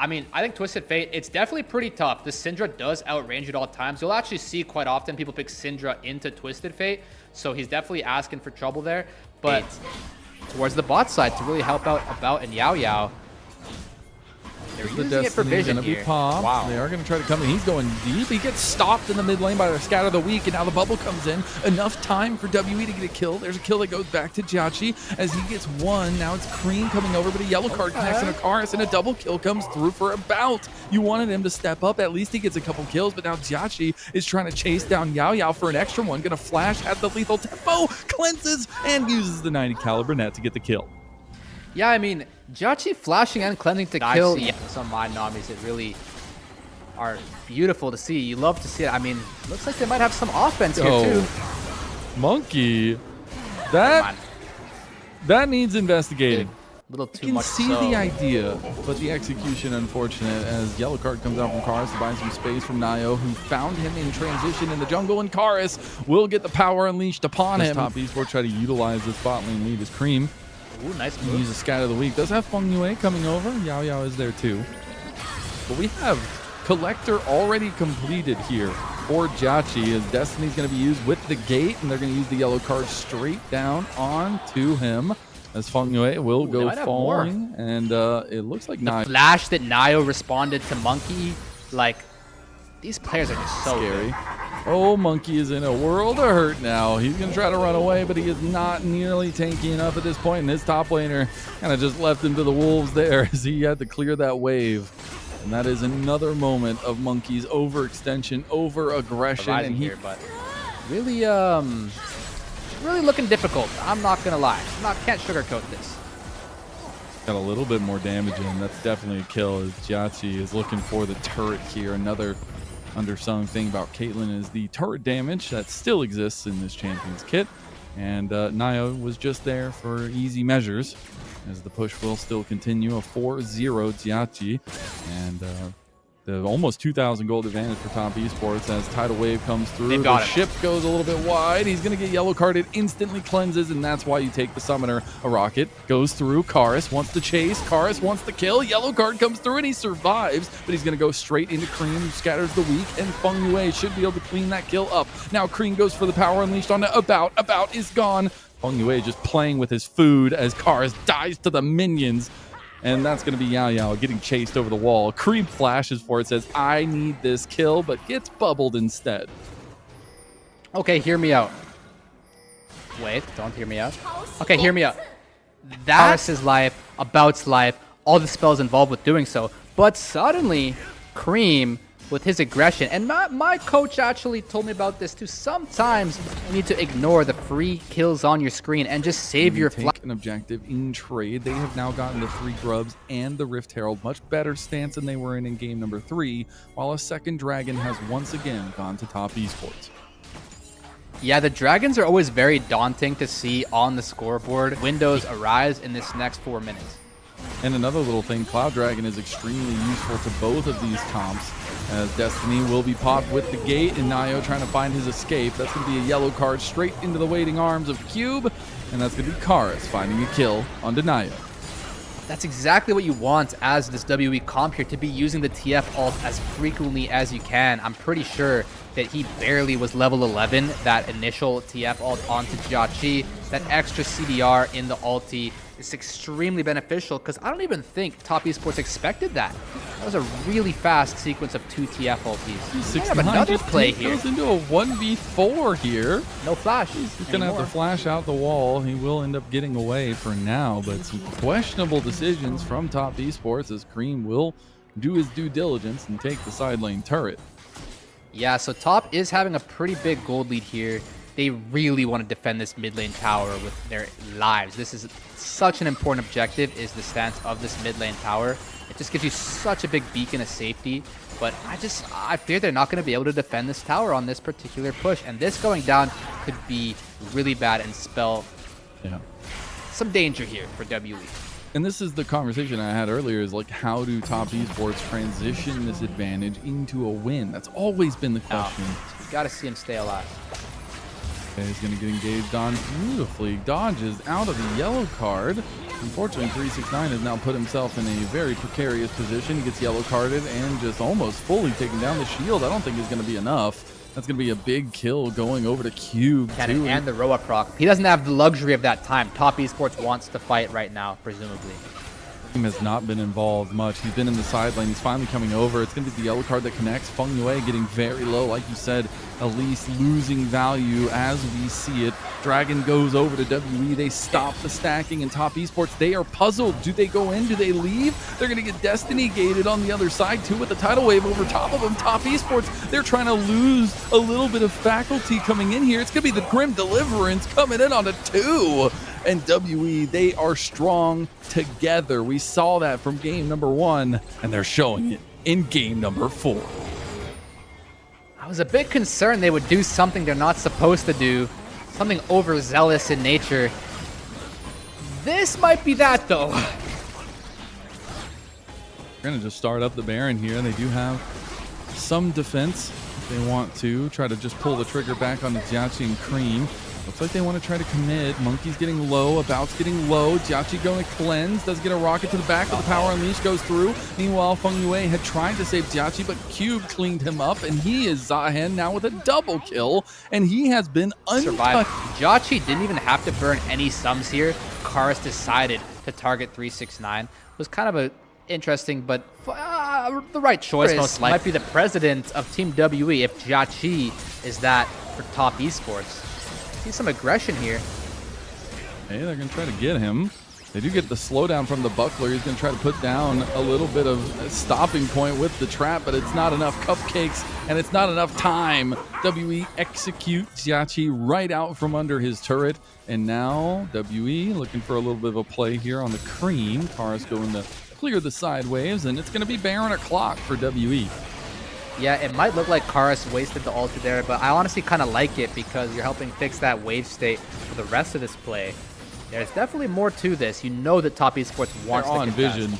I mean, I think Twisted Fate, it's definitely pretty tough. The Syndra does outrange at all times. You'll actually see quite often people pick Syndra into Twisted Fate, so he's definitely asking for trouble there. But towards the bot side to really help out About and Yaoyao. They're using it for vision here. Wow. They are going to try to come in. He's going deep. He gets stopped in the mid lane by the Scatter of the Weak, and now the bubble comes in. Enough time for WE to get a kill. There's a kill that goes back to JiaQi as he gets one. Now it's Creme coming over, but a yellow card connects on a Karis, and a double kill comes through for About. You wanted him to step up. At least he gets a couple kills, but now JiaQi is trying to chase down Yaoyao for an extra one. Going to flash at the lethal tempo, cleanses, and uses the 90 caliber net to get the kill. Yeah, I mean, JiaQi flashing and cleansing to kill. Yeah, some mind Namis that really are beautiful to see. You love to see it. I mean, looks like they might have some offense here too. Monki, that needs investigating. A little too you can much. See the idea, but the execution unfortunate as yellow card comes out from Karis to buy some space from naiyou, who found him in transition in the jungle, and Karis will get the power unleashed upon him. Top Esports try to utilize the spot lane lead as Creme. Ooh, nice move. Use a Scatter of the Weak. Does have fengyue coming over. Yaoyao is there too. But we have Collector already completed here for JiaQi, as Destiny's going to be used with the gate, and they're going to use the yellow card straight down onto him. As fengyue will go falling, and it looks like the flash that naiyou responded to Monki. Like, these players are just so scary. Good. Oh, Monki is in a world of hurt now. He's going to try to run away, but he is not nearly tanky enough at this point, and his top laner kind of just left him to the wolves there as he had to clear that wave. And that is another moment of Monki's overextension, over-aggression. And he but really, really looking difficult. I'm not going to lie. Can't sugarcoat this. Got a little bit more damage in. That's definitely a kill, as JiaQi is looking for the turret here. Another undersung thing about Caitlyn is the turret damage that still exists in this champion's kit, and naiyou was just there for easy measures, as the push will still continue. A 4-0 JiaQi, and the almost 2,000 gold advantage for Top Esports as Tidal Wave comes through. The ship goes a little bit wide. He's going to get yellow carded, instantly cleanses, and that's why you take the summoner. A rocket goes through. Karis wants to chase. Karis wants to kill. Yellow card comes through, and he survives, but he's going to go straight into Creme, who scatters the Weak, and fengyue should be able to clean that kill up. Now Creme goes for the power unleashed on About. About is gone. fengyue just playing with his food as Karis dies to the minions. And that's going to be Yaoyao getting chased over the wall. Creme flashes for it, says, I need this kill, but gets bubbled instead. Okay, hear me out. Wait, don't hear me out. Okay, hear me out. That's his life, About's life, all the spells involved with doing so. But suddenly, Creme, with his aggression, and my coach actually told me about this too, sometimes you need to ignore the free kills on your screen and just save your take an objective in trade. They have now gotten the 3 grubs and the Rift Herald, much better stance than they were in game number 3, while a second dragon has once again gone to Top Esports. Yeah, the dragons are always very daunting to see on the scoreboard. Windows arise in this next 4 minutes. And another little thing, Cloud Dragon is extremely useful to both of these comps, as Destiny will be popped with the gate, and naiyou trying to find his escape. That's going to be a yellow card straight into the waiting arms of Cube, and that's going to be Karis finding a kill onto naiyou. That's exactly what you want as this WE comp here, to be using the TF ult as frequently as you can. I'm pretty sure that he barely was level 11, that initial TF ult onto JiaQi. That extra CDR in the ulti is extremely beneficial, because I don't even think Top Esports expected that. That was a really fast sequence of 2 TF ultis. We have another play here. Goes into a 1v4 here. No flash. He's going to have to flash out the wall. He will end up getting away for now, but some questionable decisions from Top Esports, as Creme will do his due diligence and take the side lane turret. Yeah, so Top is having a pretty big gold lead here. They really want to defend this mid lane tower with their lives. This is such an important objective, is the stance of this mid lane tower. It just gives you such a big beacon of safety. But I fear they're not going to be able to defend this tower on this particular push. And this going down could be really bad and spell some danger here for WE. And this is the conversation I had earlier, is like, how do Top Esports transition this advantage into a win? That's always been the question. You got to see him stay alive. Okay, he's going to get engaged on beautifully. Dodges out of the yellow card. Unfortunately, 369 has now put himself in a very precarious position. He gets yellow carded and just almost fully taking down the shield. I don't think is going to be enough. That's going to be a big kill going over to Cube, too. And the Roa proc. He doesn't have the luxury of that time. Top Esports wants to fight right now, presumably. Team has not been involved much. He's been in the side lane. He's finally coming over. It's going to be the yellow card that connects. fengyue getting very low, like you said. Elise losing value as we see it. Dragon goes over to WE. They stop the stacking, and Top Esports, they are puzzled. Do they go in? Do they leave? They're going to get Destiny gated on the other side, too, with the tidal wave over top of them. Top Esports, they're trying to lose a little bit of faculty coming in here. It's going to be the Creme Deliverance coming in on a 2. And WE, they are strong together. We saw that from game number 1, and they're showing it in game number 4. I was a bit concerned they would do something they're not supposed to do, something overzealous in nature. This might be that, though. We're going to just start up the Baron here. They do have some defense if they want to. Try to just pull the trigger back on the JiaQi and Creme. Looks like they want to try to commit. Monkey's getting low. About's getting low. JiaQi going to cleanse. Does get a rocket to the back, but the power unleash goes through. Meanwhile, fengyue had tried to save JiaQi, but Cube cleaned him up, and he is Zahen now with a double kill, and he has been untouched. JiaQi didn't even have to burn any sums here. Karis decided to target 369. It was kind of a interesting, but the right choice. Most likely might be the president of Team WE if JiaQi is that for Top Esports. See some aggression here. Hey, they're going to try to get him. They do get the slowdown from the buckler. He's going to try to put down a little bit of a stopping point with the trap, but it's not enough cupcakes, and it's not enough time. WE execute JiaQi right out from under his turret, and now WE looking for a little bit of a play here on the Creme. Karis going to clear the side waves, and it's going to be Baron o'clock for WE. Yeah, it might look like Karis wasted the ulti there, but I honestly kind of like it because you're helping fix that wave state for the rest of this play. There's definitely more to this. You know that Top Esports wants to contest. Vision.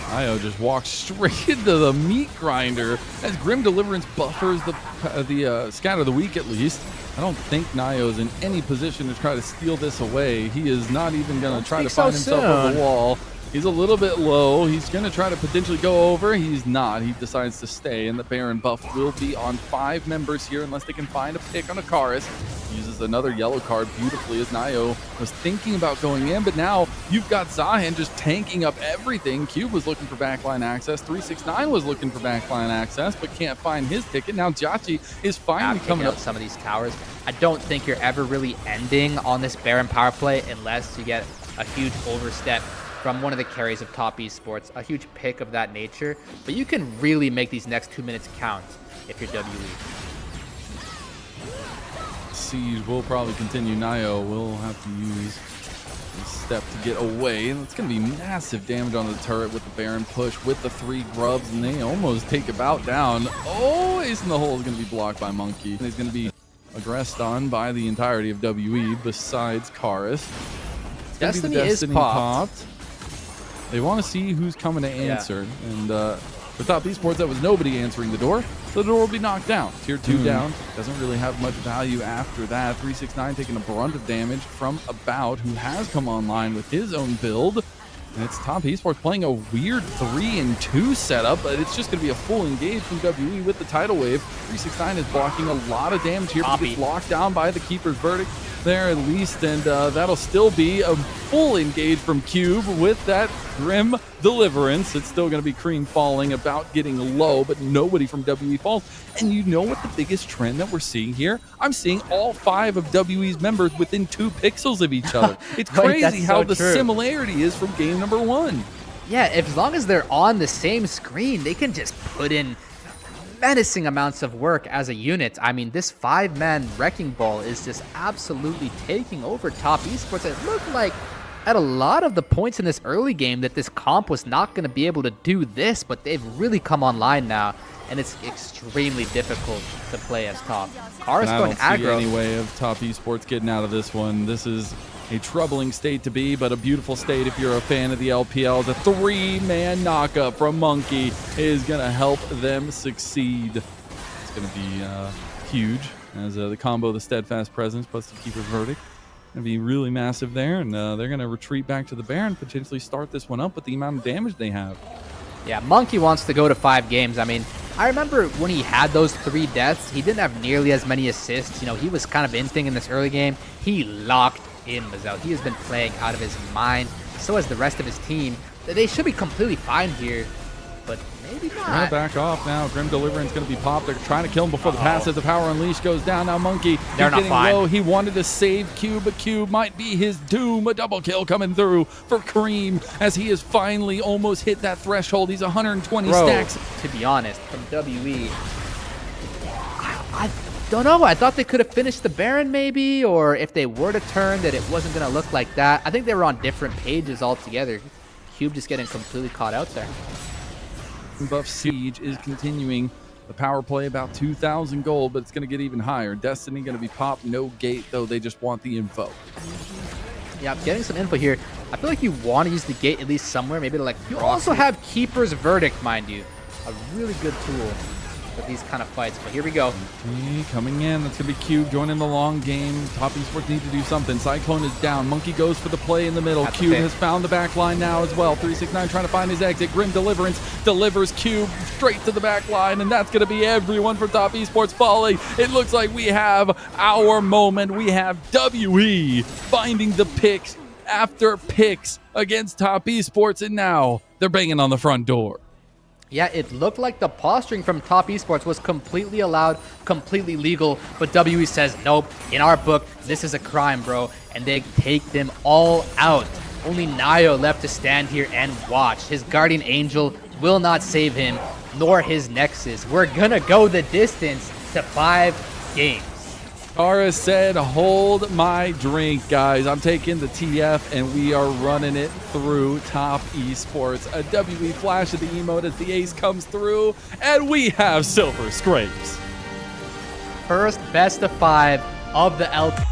naiyou just walks straight into the meat grinder as Grim Deliverance buffers the scatter of the week at least. I don't think naiyou is in any position to try to steal this away. He is not even going to try to find himself over the wall. He's a little bit low. He's going to try to potentially go over. He's not. He decides to stay, and the Baron buff will be on 5 members here unless they can find a pick on a Karis. Uses another yellow card beautifully as naiyou was thinking about going in, but now you've got Zahen just tanking up everything. Cube was looking for backline access. 369 was looking for backline access, but can't find his ticket. Now JiaQi is finally coming up some of these towers. I don't think you're ever really ending on this Baron power play unless you get a huge overstep from one of the carries of Top Esports, a huge pick of that nature. But you can really make these next 2 minutes count if you're WE. Siege will probably continue. naiyou will have to use a step to get away, and it's going to be massive damage on the turret with the Baron push with the 3 grubs, and they almost take About down. Oh, Ace in the hole is going to be blocked by Monki, and he's going to be aggressed on by the entirety of WE besides Karis. Destiny is popped. They want to see who's coming to answer, and for Top Esports, that was nobody answering the door, so the door will be knocked down. Tier 2 down, doesn't really have much value after that. 369 taking a brunt of damage from About, who has come online with his own build, and it's Top Esports playing a weird 3-2 setup, but it's just going to be a full engage from WE with the tidal wave. 369 is blocking a lot of damage here, but gets locked down by the Keeper's Verdict there at least, and that'll still be a full engage from Cube with that Grim Deliverance. It's still going to be Creme falling, About getting low, but nobody from WE falls. And you know what the biggest trend that we're seeing here? I'm seeing all 5 of WE's members within 2 pixels of each other. It's crazy how the similarity is from game number 1. Yeah, as long as they're on the same screen, they can just put in menacing amounts of work as a unit. I mean, this 5-man Wrecking Ball is just absolutely taking over Top Esports. It looked like at a lot of the points in this early game that this comp was not going to be able to do this, but they've really come online now, and it's extremely difficult to play as top. Karis going aggro. I don't see any way of Top Esports getting out of this one. This is a troubling state to be, but a beautiful state if you're a fan of the LPL. The 3-man knockup from Monki is going to help them succeed. It's going to be huge as the combo, the Steadfast Presence plus the Keeper's Verdict Gonna be really massive there, and they're gonna retreat back to the Baron, potentially start this one up with the amount of damage they have. Yeah, Monki wants to go to 5 games. I mean, I remember when he had those 3 deaths, he didn't have nearly as many assists. You know, he was kind of inting in this early game. He locked in Mazel. He has been playing out of his mind. So has the rest of his team. They should be completely fine here, but maybe They're gonna not. back off now. Grim Deliverance gonna be popped. They're trying to kill him before the passive. The power unleash goes down. Now Monki, They're not getting fine. low. He wanted to save Cube, but Cube might be his doom. A double kill coming through for Creme as he has finally almost hit that threshold. He's 120 Bro, stacks. to be honest, from WE, I don't know. I thought they could have finished the Baron maybe, or if they were to turn, that it wasn't going to look like that. I think they were on different pages altogether. Cube just getting completely caught out there. Buff Siege is continuing. The power play about 2,000 gold, but it's going to get even higher. Destiny going to be popped. No gate, though. They just want the info. Yeah, I'm getting some info here. I feel like you want to use the gate at least somewhere, maybe to like. You also have Keeper's Verdict, mind you, a really good tool for these kind of fights. But here we go. Coming in, that's gonna be Cube joining the long game. Top Esports need to do something. Cyclone is down. Monki goes for the play in the middle. That's Cube okay. has found the back line now as well. 369 trying to find his exit. Grim Deliverance delivers Cube straight to the back line, and that's gonna be everyone for Top Esports falling. It looks like we have our moment. We have WE finding the picks after picks against Top Esports, and now they're banging on the front door. Yeah, it looked like the posturing from Top Esports was completely allowed, completely legal, but WE says, nope, in our book, this is a crime, bro, and they take them all out. Only naiyou left to stand here and watch. His Guardian Angel will not save him, nor his Nexus. We're gonna go the distance to 5 games. Karis said, hold my drink, guys. I'm taking the TF, and we are running it through Top Esports. A WE flash of the emote as the ace comes through, and we have silver scrapes. First best of 5 of the LPL.